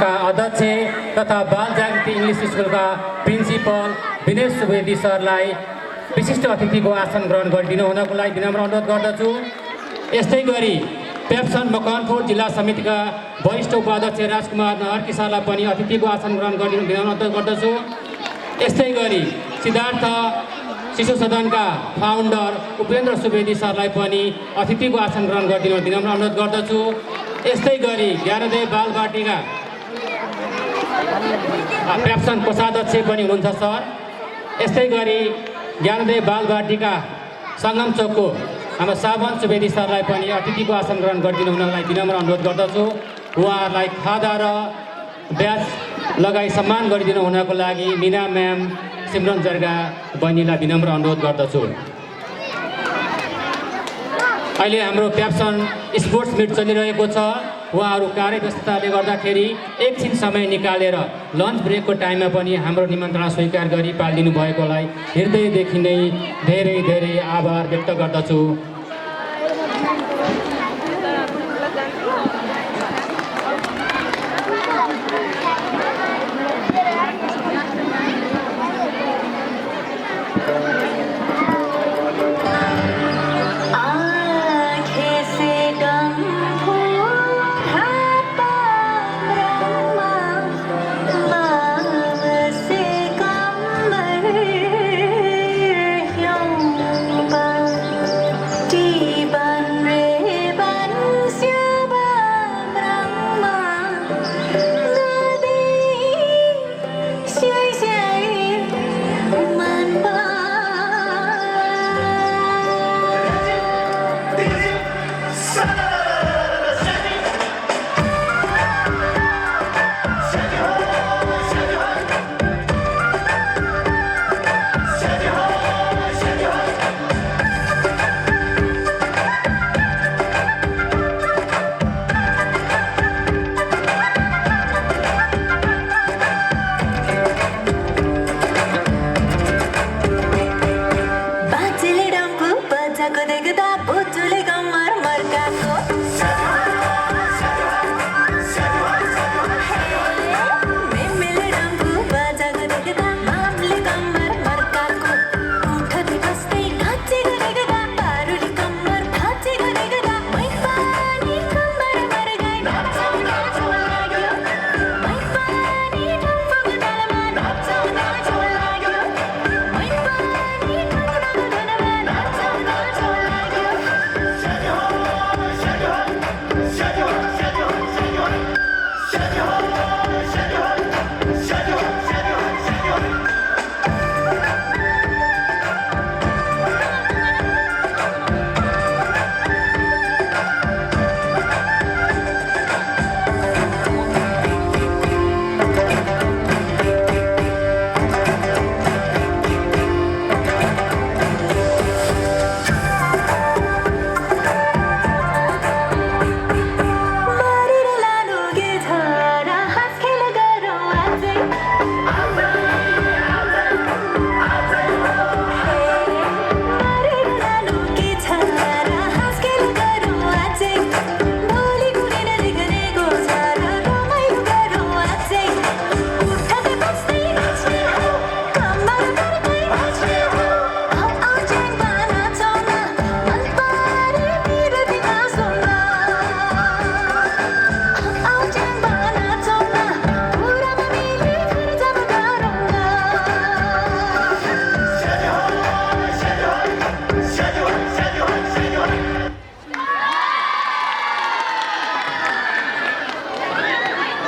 का अध्यक्ष तथा बाल जागृति इङ्ग्लिस स्कुलका प्रिन्सिपल दिनेश सुवेदी सरलाई विशिष्ट अतिथिको आसन ग्रहण गरिदिनु हुनको लागि विनम्र अनुरोध गर्दछु। यस्तै गरी पेप्सन मकवानपुर जिल्ला समितिका वरिष्ठ उपाध्यक्ष राजकुमार नहर्की सरलाई पनि अतिथिको आसन ग्रहण गरिदिनु विनम्र अनुरोध गर्दछु। यस्तै गरी सिद्धार्थ शिशु सदनका फाउन्डर उपेन्द्र सुवेदी सरलाई पनि अतिथिको आसन ग्रहण गरिदिनु विनम्र अनुरोध गर्दछु। यस्तै गरी ज्ञानोदय बालबाटिका पेप्सन कोषाध्यक्ष पनि हुनुहुन्छ सर। यस्तै गरी ज्ञानोदय बालबाटिका सङ्गम चोकको हाम्रो सावन सुवेदी सरलाई पनि अतिथिको आसन ग्रहण गरिदिनु हुनलाई विनम्र अनुरोध गर्दछु। उहाँहरूलाई खादा र ब्याज लगाई सम्मान गरिदिनु हुनको लागि मिना म्याम सिमरन जर्गा बहिनीलाई विनम्र अनुरोध गर्दछु। अहिले हाम्रो पेप्सन स्पोर्ट्स मिट चलिरहेको छ। उहाँहरू कार्यव्यस्तताले गर्दाखेरि एकछिन समय निकालेर लन्च ब्रेकको टाइममा पनि हाम्रो निमन्त्रणा स्वीकार गरी पालिदिनु भएकोलाई हृदयदेखि नै धेरै धेरै आभार व्यक्त गर्दछु।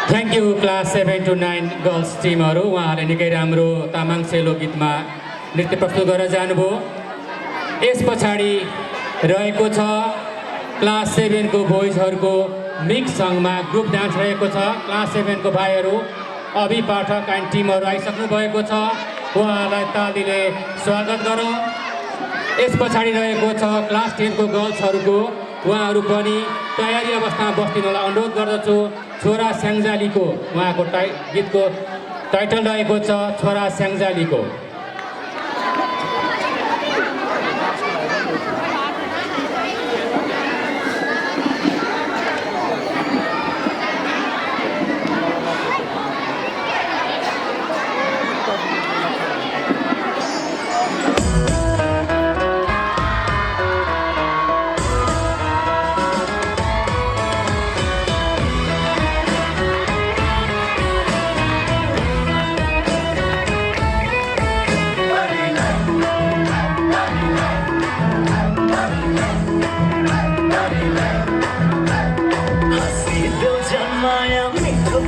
Thank you class 7 to 9 girls टिमहरू। उहाँहरूले निकै राम्रो तामाङ सेलो गीतमा नृत्य प्रस्तुत गरेर जानुभयो। यस पछाडि रहेको छ क्लास 7 को बोइजहरूको मिक्स सङ्गमा ग्रुप डान्स रहेको छ। क्लास 7 को भाइहरू अभि पाठक एन्ड टिमहरू आइसक्नु भएको छ। उहाँहरूलाई तालीले स्वागत गरौँ। यस पछाडि रहेको छ क्लास 10 को गर्ल्सहरूको। उहाँहरू पनि तयारी अवस्थामा बस्दिनलाई अनुरोध गर्दछु। छोरा स्याङ्जालीको उहाँको गीतको टाइटल रहेको छ छोरा स्याङ्जालीको।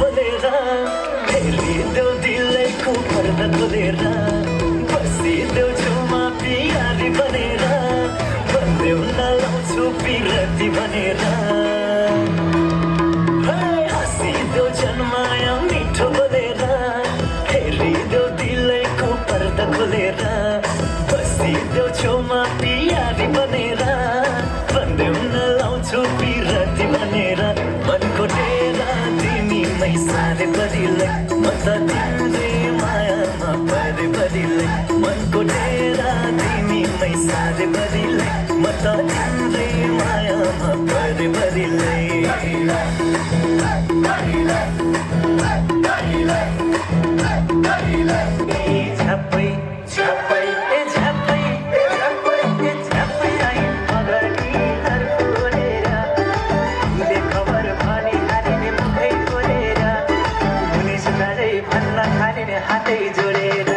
खोलेर हेरिदेऊ दिलैको पर्दा खोलेर बसिदेऊ छेउमा पियारी बनेर भन्देऊ नलाउँछु पिरती भनेर हाँसिदेऊ जन्माया मिठो बोलेर हेरिदेऊ दिलैको पर्दा खोलेर बसिदेऊ छेउमा पियारी बनेर भन्देऊ नलाउँछु पिरती भनेर मनको डेरा तिमीमै सारे परिलाई म त तिम्रै मायामा परे परिलाई मनको डेरा तिमीमै सारे परिलाई म त तिम्रै मायामा परे परिलाई झ्याप्पै झ्याप्पै ए झ्याप्पै ए झ्याप्पै ए झ्याप्पै आई मगनी हर खोलेर तुले खबर भनी हालिने मुखै खोलेर मुनिस जाँदै भन्न थालिने हातै जोडेर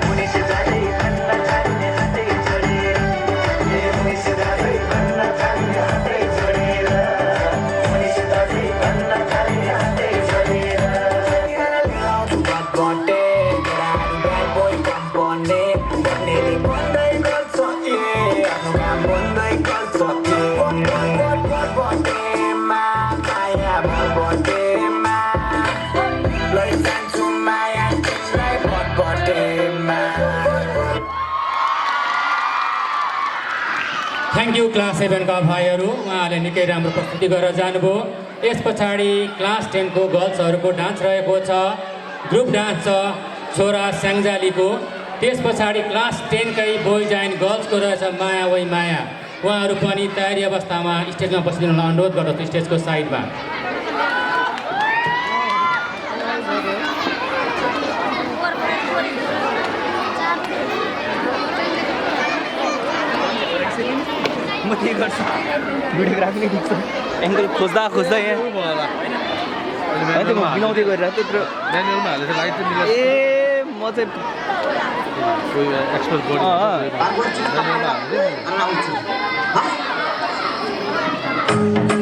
मुनिस जाँदै भन्न थालिने हातै जोडेर ए मुनिस जाँदै भन्न थालिने हातै जोडेर मुनिस जाँदै भन्न थालिने हातै जोडेर थ्याङ्क यू क्लास 7 का भाइहरू उहाँहरूले निकै राम्रो प्रस्तुति गरेर जानुभयो यस पछाडि क्लास 10 को गर्ल्सहरूको डान्स रहेको छ ग्रुप डान्स छ छोरा स्याङ्जालीको त्यस पछाडि क्लास 10 कै बोइज एन्ड गर्ल्सको रहेछ माया वै माया उहाँहरू पनि तयारी अवस्थामा स्टेजमा बसिदिनलाई अनुरोध गर्दछु स्टेजको साइडमा म के गर्छु भिडियोग्राफी नै खिच्छु एङ्गल खोज्दा खोज्दा यहाँ होइन म मिलाउँदै गरेर त्यत्रो म्यानुअलमा हालेर लाइट चाहिँ मिलाउँछ ए म चाहिँ कोही एक्सपर्ट बडी म्यानुअलमा हालेर